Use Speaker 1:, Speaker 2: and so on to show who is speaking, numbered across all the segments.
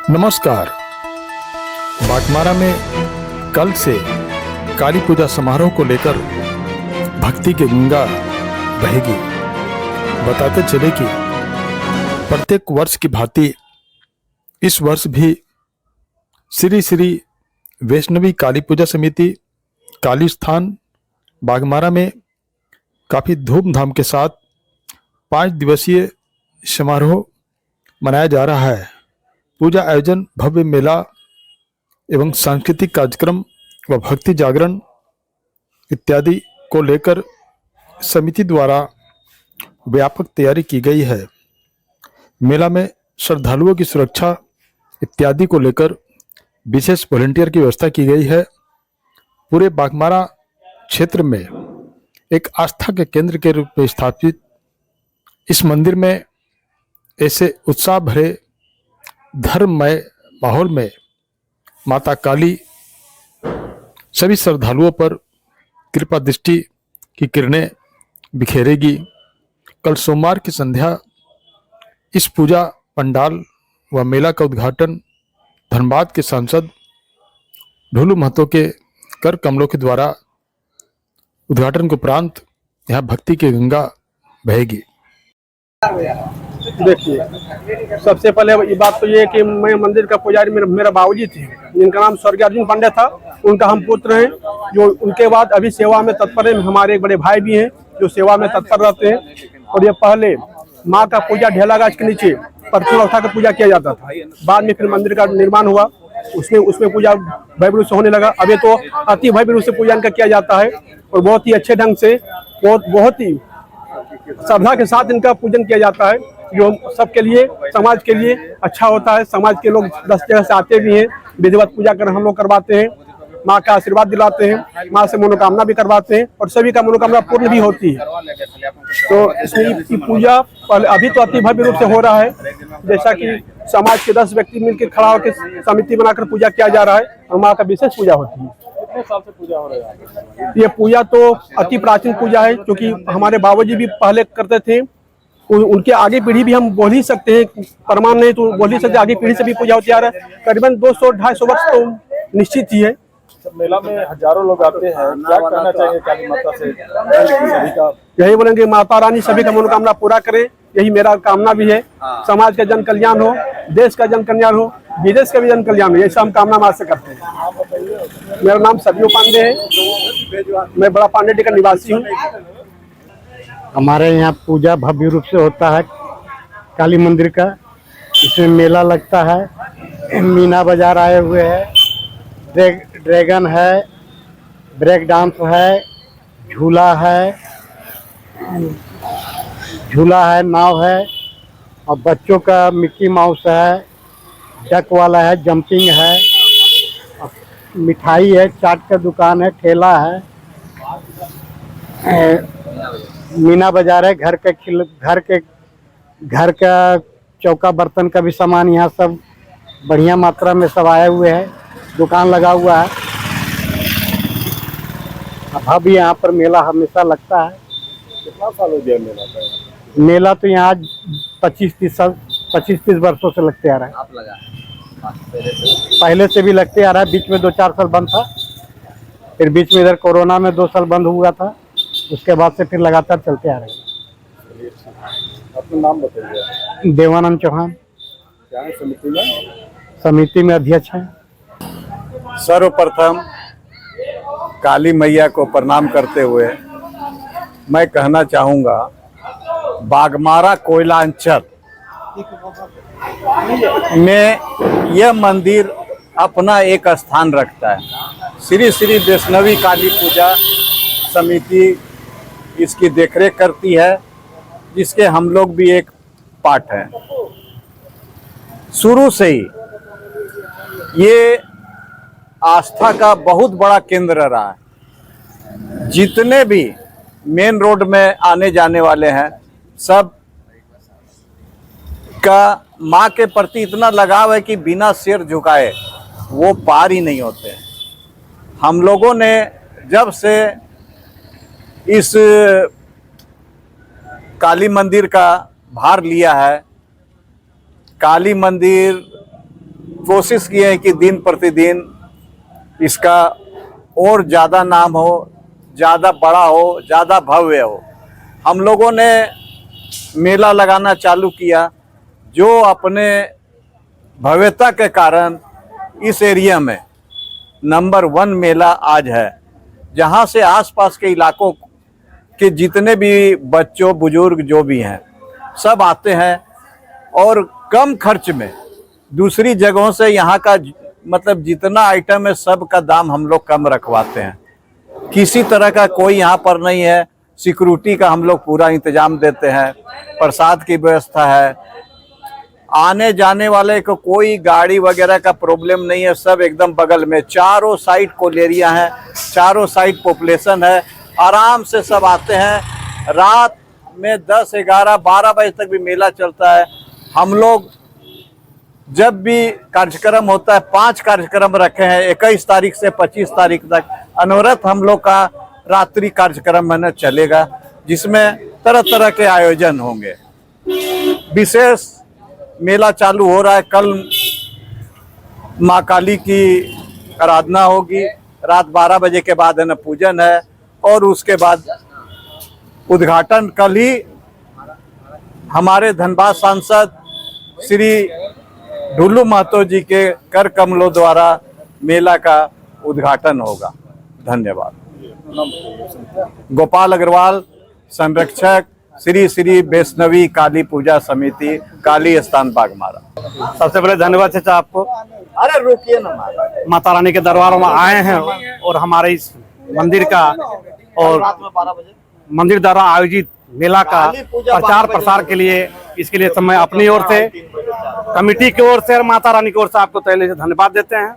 Speaker 1: नमस्कार। बागमारा में कल से काली पूजा समारोह को लेकर भक्ति की गंगा बहेगी। बताते चले कि प्रत्येक वर्ष की भांति इस वर्ष भी श्री श्री वैष्णवी काली पूजा समिति काली स्थान बागमारा में काफ़ी धूमधाम के साथ 5 दिवसीय समारोह मनाया जा रहा है। पूजा आयोजन, भव्य मेला एवं सांस्कृतिक कार्यक्रम व भक्ति जागरण इत्यादि को लेकर समिति द्वारा व्यापक तैयारी की गई है। मेला में श्रद्धालुओं की सुरक्षा इत्यादि को लेकर विशेष वॉलंटियर की व्यवस्था की गई है। पूरे बागमारा क्षेत्र में एक आस्था के केंद्र के रूप में स्थापित इस मंदिर में ऐसे उत्साह भरे धर्ममय माहौल में माता काली सभी श्रद्धालुओं पर कृपा दृष्टि की किरणें बिखेरेगी। कल सोमवार की संध्या इस पूजा पंडाल व मेला का उद्घाटन धनबाद के सांसद ढोलू महतो के कर कमलों के द्वारा उद्घाटन के उपरांत यहाँ भक्ति की गंगा बहेगी।
Speaker 2: देखिए, सबसे पहले ये बात तो ये है कि मैं मंदिर का पुजारी मेरा बाबूजी थे, जिनका नाम स्वर्गीय अर्जुन पांडे था। उनका हम पुत्र हैं, जो उनके बाद अभी सेवा में तत्पर हैं। हमारे एक बड़े भाई भी हैं जो सेवा में तत्पर रहते हैं। और ये पहले माँ का पूजा ढेला गाछ के नीचे परचून उठा कर पूजा किया जाता था। बाद में फिर मंदिर का निर्माण हुआ, उसमें पूजा भव्य रूप से होने लगा। अभी तो अति भव्य रूप से पूजा इनका किया जाता है और बहुत ही अच्छे ढंग से बहुत ही श्रद्धा के साथ इनका पूजन किया जाता है, जो सबके लिए, समाज के लिए अच्छा होता है। समाज के लोग 10 जगह से आते भी हैं, विधिवत पूजा कर हम लोग करवाते हैं, माँ का आशीर्वाद दिलाते हैं, माँ से मनोकामना भी करवाते हैं और सभी का मनोकामना पूर्ण भी होती है। तो इसमें पूजा पहले अभी तो अति भव्य रूप से हो रहा है, जैसा कि समाज के 10 व्यक्ति मिलकर खड़ा होकर समिति बनाकर पूजा किया जा रहा है और माँ का विशेष पूजा होती है।
Speaker 3: कितने साल से पूजा हो रहा है?
Speaker 2: ये पूजा तो अति प्राचीन पूजा है, क्योंकि हमारे बाबूजी भी पहले करते थे। उनके आगे पीढ़ी भी हम बोल ही सकते हैं, प्रमाण नहीं तो बोल ही सकते, आगे पीढ़ी से भी पूजा होती आ रहा है। करीबन 200-250 वर्ष तो निश्चित ही है।
Speaker 3: मेला में हजारों लोग आते हैं, क्या कहना चाहिए काली माता से? सभी का
Speaker 2: यही बोलेंगे, माता रानी सभी का मनोकामना पूरा करे, यही मेरा कामना भी है। समाज का जन कल्याण हो, देश का जन कल्याण हो, विदेश का भी जन कल्याण हो, यही हम कामना मार से करते हैं। मेरा नाम सरयू पांडे है, मैं बड़ा पांडे का निवासी हूँ।
Speaker 4: हमारे यहाँ पूजा भव्य रूप से होता है काली मंदिर का। इसमें मेला लगता है, मीना बाजार आए हुए हैं, ड्रैगन है, ब्रेक डांस है, झूला है, नाव है और बच्चों का मिक्की माउस है, डक वाला है, जंपिंग है, मिठाई है, चाट का दुकान है, ठेला है, मीना बाजार है, घर का चौका बर्तन का भी सामान यहाँ सब बढ़िया मात्रा में सब आए हुए हैं, दुकान लगा हुआ है। अब यहाँ पर मेला हमेशा लगता है।
Speaker 3: कितना साल हो गया मेला का?
Speaker 4: मेला तो यहाँ 25-30 वर्षों से लगते आ रहा है।
Speaker 3: आप लगा
Speaker 4: पहले से भी लगते आ रहा है, बीच में 2-4 साल बंद था, फिर बीच में इधर कोरोना में 2 साल बंद हुआ था, उसके बाद से फिर लगातार चलते आ रहे हैं।
Speaker 3: अपना नाम बताइए।
Speaker 4: देवानंद चौहान,
Speaker 3: क्या है समिति में?
Speaker 4: समिति में अध्यक्ष हैं।
Speaker 5: सर्वप्रथम काली मैया को प्रणाम करते हुए मैं कहना चाहूँगा, बागमारा कोयलांचल में यह मंदिर अपना एक स्थान रखता है। श्री श्री वैष्णवी काली पूजा समिति इसकी देखरेख करती है, जिसके हम लोग भी एक पार्ट हैं। शुरू से ही ये आस्था का बहुत बड़ा केंद्र रहा है। जितने भी मेन रोड में आने जाने वाले हैं, सब का माँ के प्रति इतना लगाव है कि बिना सिर झुकाए वो पार ही नहीं होते। हम लोगों ने जब से इस काली मंदिर का भार लिया है, काली मंदिर कोशिश की है कि दिन प्रतिदिन इसका और ज़्यादा नाम हो, ज़्यादा बड़ा हो, ज़्यादा भव्य हो। हम लोगों ने मेला लगाना चालू किया जो अपने भव्यता के कारण इस एरिया में नंबर 1 मेला आज है, जहां से आसपास के इलाकों के जितने भी बच्चों बुजुर्ग जो भी हैं सब आते हैं और कम खर्च में दूसरी जगहों से यहाँ का मतलब जितना आइटम है सब का दाम हम लोग कम रखवाते हैं। किसी तरह का कोई यहाँ पर नहीं है। सिक्योरिटी का हम लोग पूरा इंतजाम देते हैं, प्रसाद की व्यवस्था है, आने जाने वाले को कोई गाड़ी वगैरह का प्रॉब्लम नहीं है। सब एकदम बगल में, चारों साइड कोलेरिया हैं, चारों साइड पॉपुलेशन है, आराम से सब आते हैं। रात में 10, 11, 12 बजे तक भी मेला चलता है। हम लोग जब भी कार्यक्रम होता है, 5 कार्यक्रम रखे हैं, 21 तारीख से 25 तारीख तक अनवरत हम लोग का रात्रि कार्यक्रम में चलेगा, जिसमें तरह तरह के आयोजन होंगे। विशेष मेला चालू हो रहा है, कल माँ काली की आराधना होगी, रात 12 बजे के बाद है ना पूजन है, और उसके बाद उद्घाटन कल ही हमारे धनबाद सांसद श्री ढुल्लू महतो जी के कर कमलों द्वारा मेला का उद्घाटन होगा। धन्यवाद। गोपाल अग्रवाल, संरक्षक श्री श्री वैष्णवी काली पूजा समिति, काली स्थान बागमारा।
Speaker 6: सबसे पहले धन्यवाद चाचा आपको।
Speaker 5: अरे रुकिए ना,
Speaker 6: माता रानी के दरबार में आए हैं और हमारे इस मंदिर का और मंदिर द्वारा आयोजित मेला का प्रचार प्रसार के लिए, इसके लिए मैं अपनी ओर से, कमेटी की ओर से और माता रानी की ओर से आपको पहले से धन्यवाद देते हैं।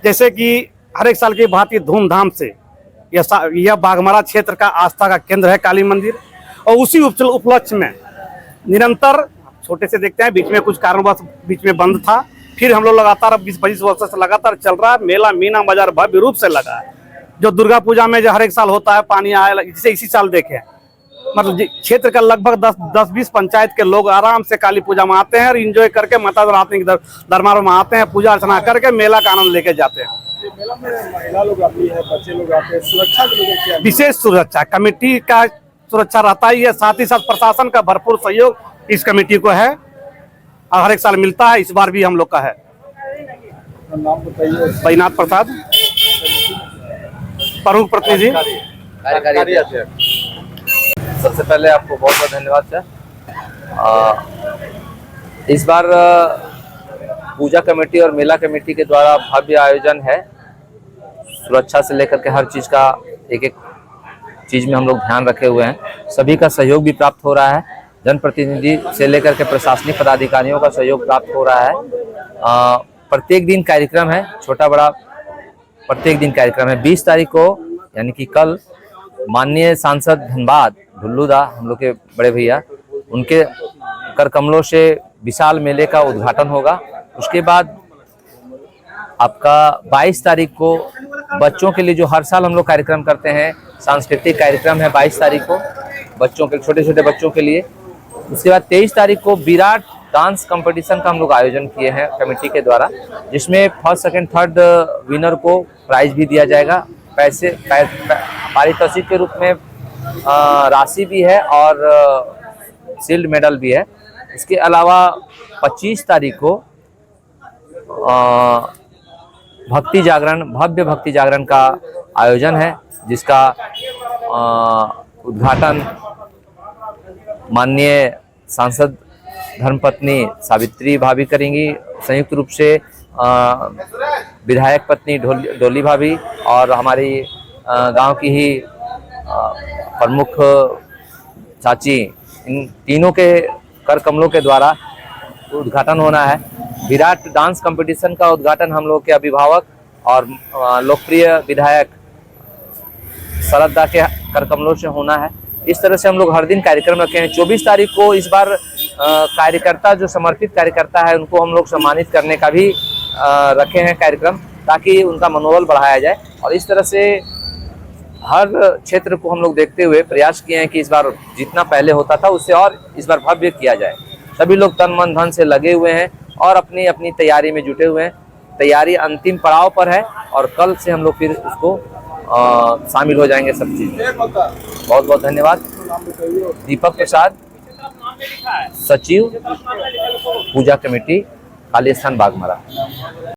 Speaker 6: जैसे कि हर एक साल की भांति धूमधाम से यह बागमारा क्षेत्र का आस्था का केंद्र है काली मंदिर, और उसी उपलक्ष्य में निरंतर छोटे से देखते हैं, बीच में कुछ कारणवश बीच में बंद था, फिर हम लोग लगातार 20-25 वर्षों से लगातार चल रहा है। मेला मीना बाजार भव्य रूप से लगा है, जो दुर्गा पूजा में जो हर एक साल होता है, पानी आया, जिसे इसी साल देखे, मतलब क्षेत्र का लगभग 10-20 पंचायत के लोग आराम से काली पूजा में आते हैं और एंजॉय करके माता रानी के दरबार में आते हैं, पूजा अर्चना करके मेला का आनंद लेके जाते हैं।
Speaker 3: मेला में महिला लोग आती है, बच्चे लोग आते हैं, सुरक्षा के लिए क्या?
Speaker 6: विशेष सुरक्षा कमेटी का सुरक्षा रहता ही है, साथ ही साथ प्रशासन का भरपूर सहयोग इस कमेटी को है और हर एक साल मिलता है। इस बार भी हम लोग का है।
Speaker 3: नाम बताइए।
Speaker 6: बैनाथ प्रसाद, प्रमुख प्रतिनिधि।
Speaker 7: सबसे पहले आपको बहुत बहुत धन्यवाद सर। इस बार पूजा कमेटी और मेला कमेटी के द्वारा भव्य आयोजन है। सुरक्षा से लेकर के हर चीज़ का एक एक चीज़ में हम लोग ध्यान रखे हुए हैं। सभी का सहयोग भी प्राप्त हो रहा है, जनप्रतिनिधि से लेकर के प्रशासनिक पदाधिकारियों का सहयोग प्राप्त हो रहा है। प्रत्येक दिन कार्यक्रम है, छोटा बड़ा प्रत्येक दिन कार्यक्रम है। 20 तारीख को यानी कि कल माननीय सांसद धनबाद ढुल्लूदा, हम लोग के बड़े भैया, उनके कर कमलों से विशाल मेले का उद्घाटन होगा। उसके बाद आपका 22 तारीख को बच्चों के लिए जो हर साल हम लोग कार्यक्रम करते हैं, सांस्कृतिक कार्यक्रम है 22 तारीख को बच्चों के, छोटे छोटे बच्चों के लिए। उसके बाद 23 तारीख को विराट डांस कंपटीशन का हम लोग आयोजन किए हैं कमेटी के द्वारा, जिसमें फर्स्ट सेकंड थर्ड विनर को प्राइज भी दिया जाएगा। पैसे पारितोषिक के रूप में राशि भी है और शील्ड मेडल भी है। इसके अलावा 25 तारीख को भक्ति जागरण, भव्य भक्ति जागरण का आयोजन है, जिसका उद्घाटन माननीय सांसद धर्मपत्नी सावित्री भाभी करेंगी, संयुक्त रूप से विधायक पत्नी डोली भाभी और हमारी गांव की ही प्रमुख चाची, इन तीनों के कर कमलों के द्वारा उद्घाटन होना है। विराट डांस कंपटीशन का उद्घाटन हम लोग के अभिभावक और लोकप्रिय विधायक शरदा के कर कमलों से होना है। इस तरह से हम लोग हर दिन कार्यक्रम रखे हैं। 24 तारीख को इस बार कार्यकर्ता, जो समर्पित कार्यकर्ता है, उनको हम लोग सम्मानित करने का भी रखे हैं कार्यक्रम, ताकि उनका मनोबल बढ़ाया जाए। और इस तरह से हर क्षेत्र को हम लोग देखते हुए प्रयास किए हैं कि इस बार जितना पहले होता था उससे और इस बार भव्य किया जाए। सभी लोग तन मन धन से लगे हुए हैं और अपनी अपनी तैयारी में जुटे हुए हैं। तैयारी अंतिम पड़ाव पर है और कल से हम लोग फिर उसको शामिल हो जाएंगे सब चीज़। बहुत बहुत धन्यवाद। दीपक प्रसाद, सचिव पूजा कमेटी, खालिस्तान बाघमारा।